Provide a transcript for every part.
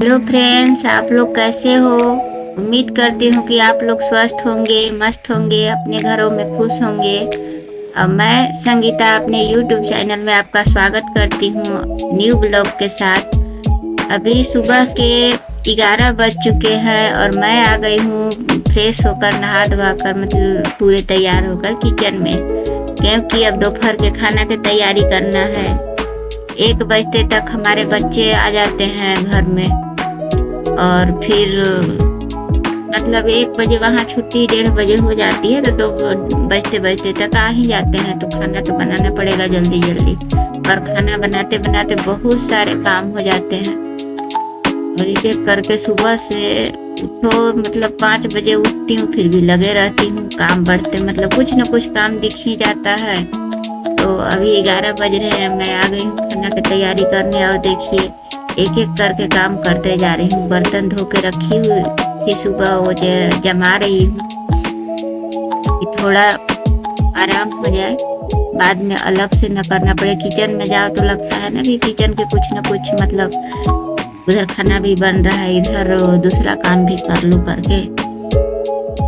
Hello friends, आप लोग कैसे हो। उम्मीद करती हूँ कि आप लोग स्वस्थ होंगे, मस्त होंगे, अपने घरों में खुश होंगे। और मैं संगीता अपने यूट्यूब चैनल में आपका स्वागत करती हूँ न्यू ब्लॉग के साथ। अभी सुबह के 11 बज चुके हैं और मैं आ गई हूँ फ्रेश होकर, नहा धोवा कर, मतलब पूरे तैयार होकर किचन में, क्योंकि अब दोपहर के खाना की तैयारी करना है। 1 बजते तक हमारे बच्चे आ जाते हैं घर में और फिर मतलब 1 बजे वहाँ छुट्टी, 1:30 बजे हो जाती है, तो 2 बजते बजते तक आ ही जाते हैं। तो खाना तो बनाना पड़ेगा जल्दी जल्दी, और खाना बनाते बनाते बहुत सारे काम हो जाते हैं। और एक एक करके सुबह से उठो, मतलब 5 बजे उठती हूँ, फिर भी लगे रहती हूँ काम बढ़ते, मतलब कुछ न कुछ काम दिख ही जाता है। तो अभी 11 बज रहे हैं, मैं आ गई हूँ खाना की तैयारी करने। और देखिए, एक एक करके काम करते जा रही हूँ। बर्तन धो के रखी हुई थी सुबह, वो जमा रही हूँ कि थोड़ा आराम हो जाए, बाद में अलग से न करना पड़े। किचन में जाओ तो लगता है ना कि किचन के कुछ न कुछ, मतलब उधर खाना भी बन रहा है, इधर दूसरा काम भी कर लूँ करके।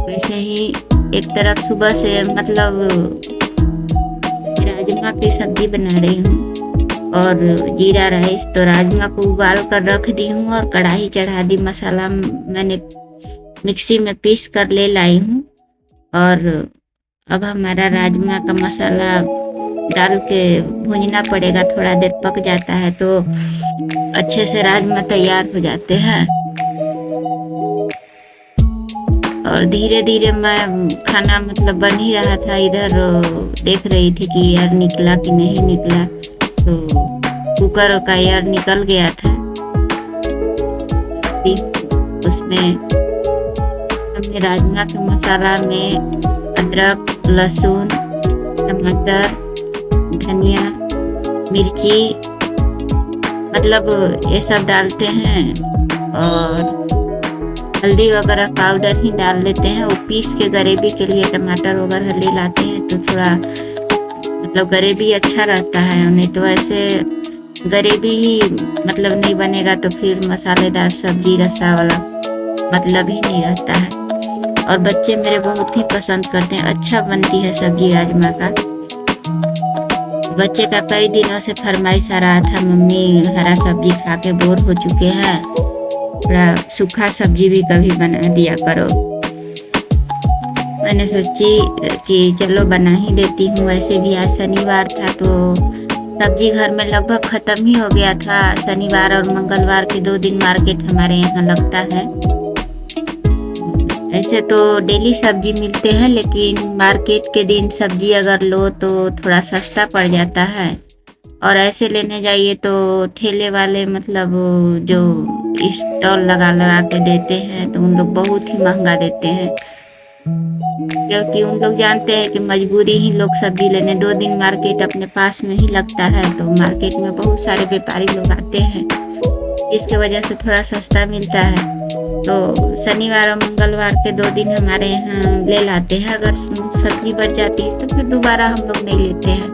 वैसे ही एक तरफ सुबह से मतलब राजमा की सब्जी बना रही हूँ और जीरा राइस। तो राजमा को उबाल कर रख दी हूँ और कढ़ाई चढ़ा दी। मसाला मैंने मिक्सी में पीस कर ले लाई हूँ, और अब हमारा राजमा का मसाला डाल के भूनना पड़ेगा। थोड़ा देर पक जाता है तो अच्छे से राजमा तैयार हो जाते हैं। और धीरे धीरे मैं खाना मतलब बन ही रहा था, इधर देख रही थी कि एयर निकला कि नहीं निकला। तो कुकर का एयर निकल गया था। उसमें हमने राजमा के मसाला में अदरक, लहसुन, टमाटर, धनिया, मिर्ची, मतलब ये सब डालते हैं। और हल्दी वगैरह पाउडर ही डाल देते हैं। वो पीस के ग्रेवी के लिए टमाटर वगैरह ले लाते हैं, तो थोड़ा मतलब ग्रेवी अच्छा रहता है। नहीं तो ऐसे ग्रेवी ही मतलब नहीं बनेगा तो फिर मसालेदार सब्जी रसा वाला मतलब ही नहीं रहता है। और बच्चे मेरे बहुत ही पसंद करते हैं, अच्छा बनती है सब्जी राजमा का। बच्चे का कई दिनों से फरमाइश आ रहा था, मम्मी हरा सब्जी खा के बोर हो चुके हैं, थोड़ा सूखा सब्जी भी कभी बना दिया करो। मैंने सोची कि चलो बना ही देती हूँ। वैसे भी आज शनिवार था तो सब्जी घर में लगभग खत्म ही हो गया था। शनिवार और मंगलवार के 2 दिन मार्केट हमारे यहाँ लगता है। ऐसे तो डेली सब्जी मिलते हैं, लेकिन मार्केट के दिन सब्जी अगर लो तो थोड़ा सस्ता पड़ जाता है। और ऐसे लेने जाइए तो ठेले वाले मतलब जो स्टॉल लगा लगा के देते हैं, तो उन लोग बहुत ही महंगा देते हैं, क्योंकि उन लोग जानते हैं कि मजबूरी ही लोग सब्जी लेने। 2 दिन मार्केट अपने पास में ही लगता है, तो मार्केट में बहुत सारे व्यापारी लोग आते हैं, इसके वजह से थोड़ा सस्ता मिलता है। तो शनिवार और मंगलवार के 2 दिन हमारे यहाँ ले लाते हैं। अगर सब्जी बच जाती है तो फिर दोबारा हम लोग नहीं लेते हैं।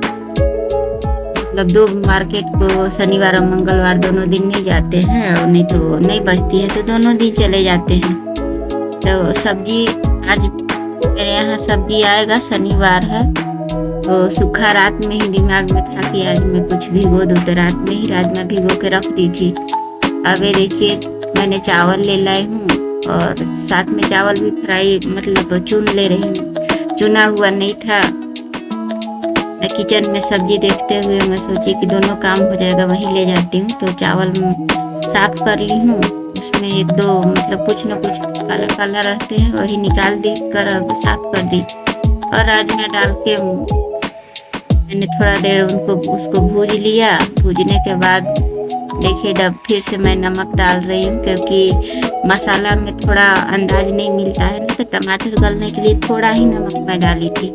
मतलब 2 मार्केट को शनिवार और मंगलवार दोनों दिन नहीं जाते हैं, और नहीं तो नहीं बचती है तो दोनों दिन चले जाते हैं। तो सब्जी आज मेरे यहाँ सब्जी आएगा, शनिवार है तो सूखा रात में ही दिमाग में था कि आज मैं कुछ भिगो दूँ, तो रात में ही राजमा भिगो के रख दी थी। अब ये देखिए, मैंने चावल ले लाई हूँ और साथ में चावल भी फ्राई मतलब चुन ले रही हूँ। चुना हुआ नहीं था। किचन में सब्जी देखते हुए मैं सोची कि दोनों काम हो जाएगा, वहीं ले जाती हूँ। तो चावल साफ कर ली हूँ, उसमें 1-2 मतलब कुछ न कुछ काला काला रहते हैं, वही निकाल दी कर साफ कर दी। और राजमा डाल के मैंने थोड़ा देर उसको भूज लिया। भूजने के बाद देखिए, अब फिर से मैं नमक डाल रही हूँ, क्योंकि मसाला में थोड़ा अंदाज नहीं मिलता है ना, तो टमाटर गलने के लिए थोड़ा ही नमक मैं डाली थी।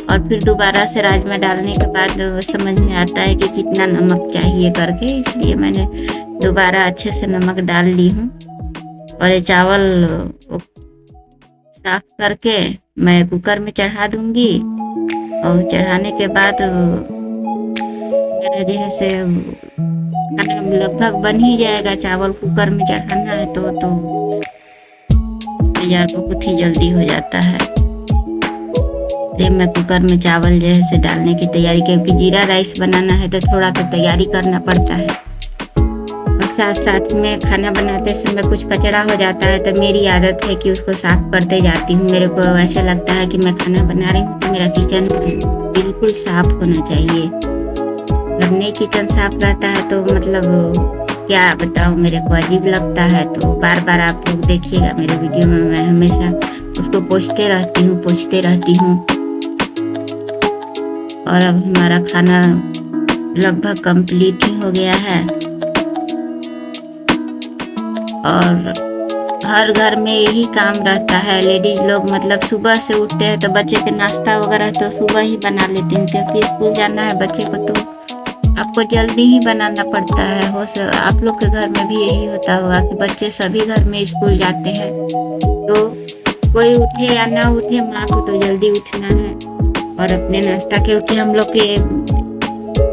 और फिर दोबारा से राजमा डालने के बाद समझ में आता है कि कितना नमक चाहिए करके, इसलिए मैंने दोबारा अच्छे से नमक डाल ली हूँ। और ये चावल साफ करके मैं कुकर में चढ़ा दूंगी, और चढ़ाने के बाद जैसे खाना लगभग बन ही जाएगा। चावल कुकर में चढ़ाना है तो तैयार बहुत ही जल्दी हो जाता है। फिर मैं कुकर में चावल जैसे डालने की तैयारी, क्योंकि जीरा राइस बनाना है तो थोड़ा तो तैयारी करना पड़ता है। और साथ साथ में खाना बनाते समय कुछ कचरा हो जाता है तो मेरी आदत है कि उसको साफ करते जाती हूँ। मेरे को ऐसे लगता है कि मैं खाना बना रही हूँ तो मेरा किचन बिल्कुल साफ होना चाहिए। अगर नहीं किचन साफ रहता है तो मतलब क्या बताऊँ, मेरे को अजीब लगता है। तो बार बार आप लोग देखिएगा मेरे वीडियो में, मैं हमेशा उसको पोंछते रहती हूँ। और अब हमारा खाना लगभग कंप्लीट ही हो गया है। और हर घर में यही काम रहता है। लेडीज लोग मतलब सुबह से उठते हैं तो बच्चे के नाश्ता वगैरह तो सुबह ही बना लेते हैं, क्योंकि स्कूल जाना है बच्चे को तो आपको जल्दी ही बनाना पड़ता है। आप लोग के घर में भी यही होता होगा कि बच्चे सभी घर में स्कूल जाते हैं, तो कोई उठे या ना उठे माँ को तो जल्दी उठना है और अपने नाश्ता, क्योंकि हम लोग के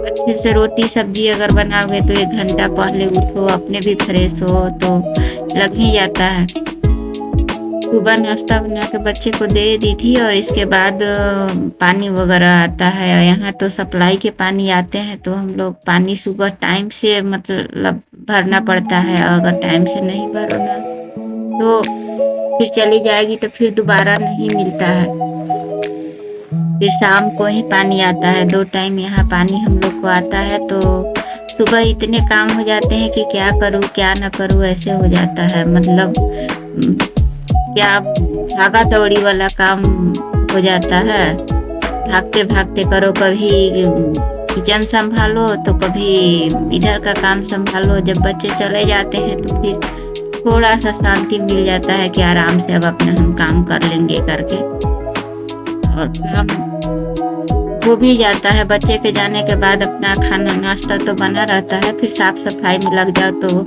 अच्छे से रोटी सब्जी अगर बनाओगे तो 1 घंटा पहले उठो, अपने भी फ्रेश हो तो लग ही जाता है। सुबह नाश्ता बना के बच्चे को दे दी थी और इसके बाद पानी वगैरह आता है। यहाँ तो सप्लाई के पानी आते हैं तो हम लोग पानी सुबह टाइम से मतलब भरना पड़ता है। अगर टाइम से नहीं भरो ना तो फिर चली जाएगी तो फिर दोबारा नहीं मिलता है। फिर शाम को ही पानी आता है। 2 टाइम यहाँ पानी हम लोग को आता है। तो सुबह इतने काम हो जाते हैं कि क्या करूँ क्या ना करूँ ऐसे हो जाता है। मतलब क्या भागा दौड़ी वाला काम हो जाता है। भागते भागते करो, कभी किचन संभालो तो कभी इधर का काम संभालो। जब बच्चे चले जाते हैं तो फिर थोड़ा सा शांति मिल जाता है कि आराम से अब अपना हम काम कर लेंगे करके। और काम हो भी जाता है। बच्चे के जाने के बाद अपना खाना नाश्ता तो बना रहता है, फिर साफ सफाई में लग जाओ तो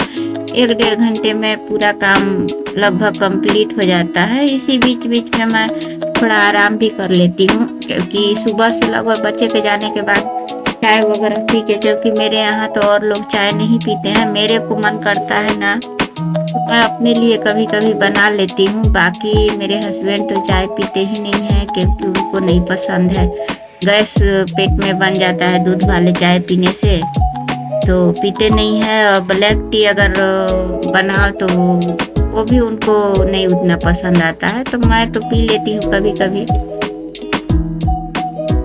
1-1.5 घंटे में पूरा काम लगभग कंप्लीट हो जाता है। इसी बीच बीच में मैं थोड़ा आराम भी कर लेती हूँ, क्योंकि सुबह से लगभग बच्चे के जाने के बाद चाय वगैरह पी के, क्योंकि मेरे यहाँ तो और लोग चाय नहीं पीते हैं, मेरे को मन करता है ना तो मैं अपने लिए कभी कभी बना लेती हूँ। बाकी मेरे हस्बैंड तो चाय पीते ही नहीं है, क्योंकि उनको नहीं पसंद है। गैस पेट में बन जाता है दूध वाले चाय पीने से, तो पीते नहीं है। और ब्लैक टी अगर बनाओ तो वो भी उनको नहीं उतना पसंद आता है, तो मैं तो पी लेती हूँ कभी कभी।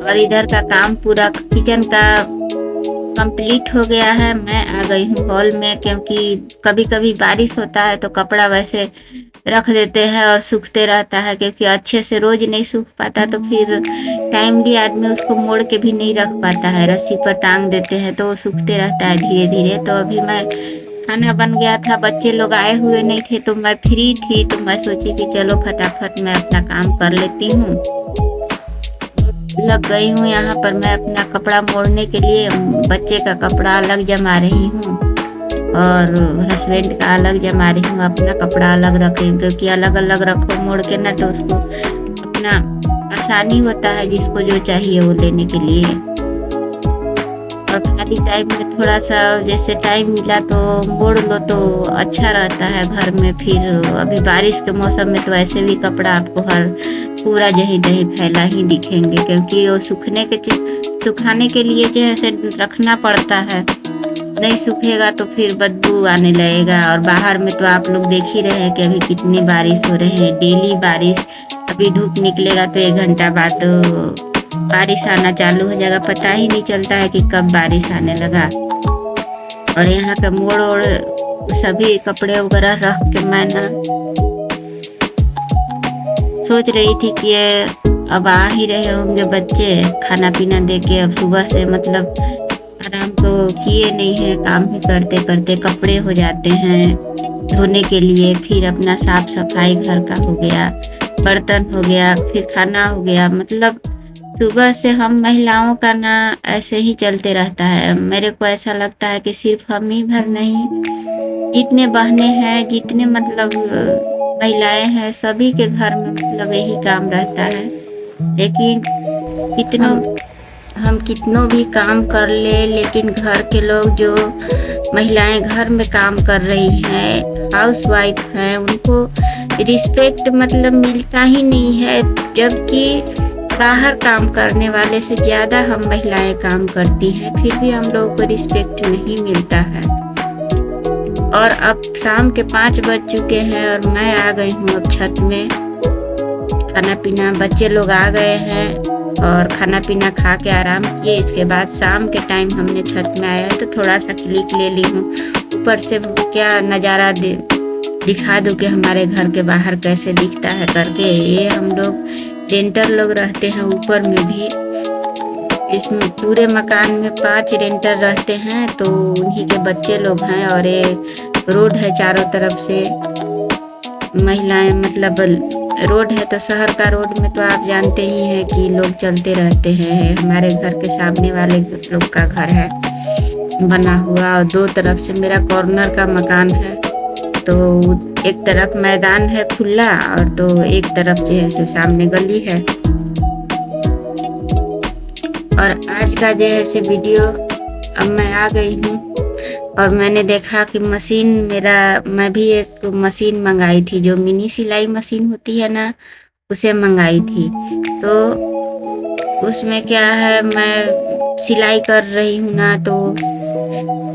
और इधर का काम पूरा किचन का कंप्लीट हो गया है। मैं आ गई हूँ हॉल में, क्योंकि कभी कभी बारिश होता है तो कपड़ा वैसे रख देते हैं और सूखते रहता है, क्योंकि अच्छे से रोज नहीं सूख पाता तो फिर टाइमली आदमी उसको मोड़ के भी नहीं रख पाता है। रस्सी पर टांग देते हैं तो वो सूखते रहता है धीरे धीरे। तो अभी मैं खाना बन गया था, बच्चे लोग आए हुए नहीं थे तो मैं फ्री थी, तो मैं सोची कि चलो फटाफट मैं अपना काम कर लेती हूँ। लग गई हूँ यहाँ पर मैं अपना कपड़ा मोड़ने के लिए। बच्चे का कपड़ा अलग जमा रही हूँ और हस्बैंड का अलग जमा रही हूँ, अपना कपड़ा अलग रख रही हूँ, क्योंकि अलग अलग रखो मोड़ के ना तो उसको अपना आसानी होता है जिसको जो चाहिए वो लेने के लिए। और खाली टाइम में थोड़ा सा जैसे टाइम मिला तो मोड़ लो तो अच्छा रहता है घर में। फिर अभी बारिश के मौसम में तो ऐसे भी कपड़ा आपको हर पूरा जहीं तहीं फैला ही दिखेंगे, क्योंकि वो सुखाने के लिए जैसे रखना पड़ता है। नहीं सूखेगा तो फिर बदबू आने लगेगा। और बाहर में तो आप लोग देख ही रहे हैं कि अभी कितनी बारिश हो रही है, डेली बारिश। अभी धूप निकलेगा तो 1 घंटा बाद तो बारिश आना चालू हो जाएगा, पता ही नहीं चलता है कि कब बारिश आने लगा। और यहाँ का मोड़ और सभी कपड़े वगैरह रख के मैं ना सोच रही थी कि अब आ ही रहे होंगे बच्चे, खाना पीना दे के अब सुबह से मतलब आराम तो किए नहीं है। काम ही करते करते कपड़े हो जाते हैं धोने के लिए, फिर अपना साफ सफाई घर का हो गया, बर्तन हो गया, फिर खाना हो गया। मतलब सुबह से हम महिलाओं का ना ऐसे ही चलते रहता है। मेरे को ऐसा लगता है कि सिर्फ हम ही भर नहीं, जितने बहनें हैं, जितने मतलब महिलाएं हैं, सभी के घर में मतलब यही काम रहता है। लेकिन कितनों हम कितनों भी काम कर ले, लेकिन घर के लोग जो महिलाएं घर में काम कर रही हैं, हाउस वाइफ हैं, उनको रिस्पेक्ट मतलब मिलता ही नहीं है। जबकि बाहर काम करने वाले से ज़्यादा हम महिलाएं काम करती हैं, फिर भी हम लोगों को रिस्पेक्ट नहीं मिलता है। और अब शाम के 5 बज चुके हैं और मैं आ गई हूँ अब छत में। खाना पीना बच्चे लोग आ गए हैं और खाना पीना खा के आराम किए। इसके बाद शाम के टाइम हमने छत में आया तो थोड़ा सा क्लिक ले ली हूँ। ऊपर से क्या नज़ारा दिखा दूँ कि हमारे घर के बाहर कैसे दिखता है करके। ये हम लोग रेंटर लोग रहते हैं ऊपर में भी। इसमें पूरे मकान में 5 रेंटर रहते हैं, तो उन्हीं के बच्चे लोग हैं। और ये रोड है चारों तरफ से, महिलाएं मतलब रोड है तो शहर का रोड में तो आप जानते ही हैं कि लोग चलते रहते हैं। हमारे घर के सामने वाले लोग का घर है बना हुआ और 2 तरफ से मेरा कॉर्नर का मकान है। तो एक तरफ मैदान है खुला और तो एक तरफ जो है सामने गली है। और आज का जो है वीडियो, अब मैं आ गई हूँ और मैंने देखा कि मैं भी एक मशीन मंगाई थी, जो मिनी सिलाई मशीन होती है ना, उसे मंगाई थी। तो उसमें क्या है, मैं सिलाई कर रही हूँ ना, तो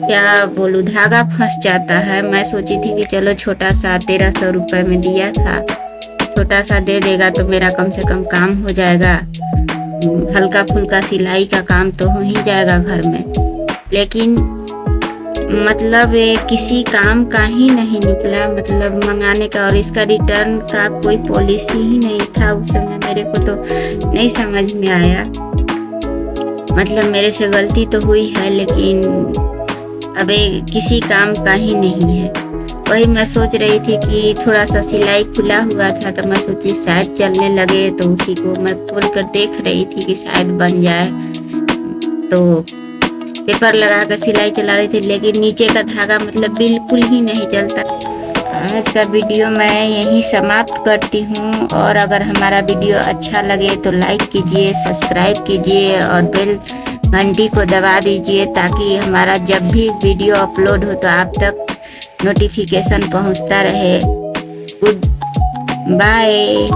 क्या बोलूँ, धागा फंस जाता है। मैं सोची थी कि चलो छोटा सा 1300 रुपये में दिया था, छोटा सा दे देगा तो मेरा कम से कम काम हो जाएगा, हल्का फुल्का सिलाई का काम तो हो ही जाएगा घर में। लेकिन मतलब ये किसी काम का ही नहीं निकला, मतलब मंगाने का। और इसका रिटर्न का कोई पॉलिसी ही नहीं था उस समय, मेरे को तो नहीं समझ में आया। मतलब मेरे से गलती तो हुई है, लेकिन अब किसी काम का ही नहीं है। वही मैं सोच रही थी कि थोड़ा सा सिलाई खुला हुआ था, तो मैं सोची शायद चलने लगे, तो उसी को मैं खोल कर देख रही थी कि शायद बन जाए। तो पेपर लगा कर सिलाई चला रही थी, लेकिन नीचे का धागा मतलब बिल्कुल ही नहीं चलता। आज का वीडियो मैं यहीं समाप्त करती हूँ। और अगर हमारा वीडियो अच्छा लगे तो लाइक कीजिए, सब्सक्राइब कीजिए और बेल घंटी को दबा दीजिए, ताकि हमारा जब भी वीडियो अपलोड हो तो आप तक नोटिफिकेशन पहुंचता रहे। Good bye.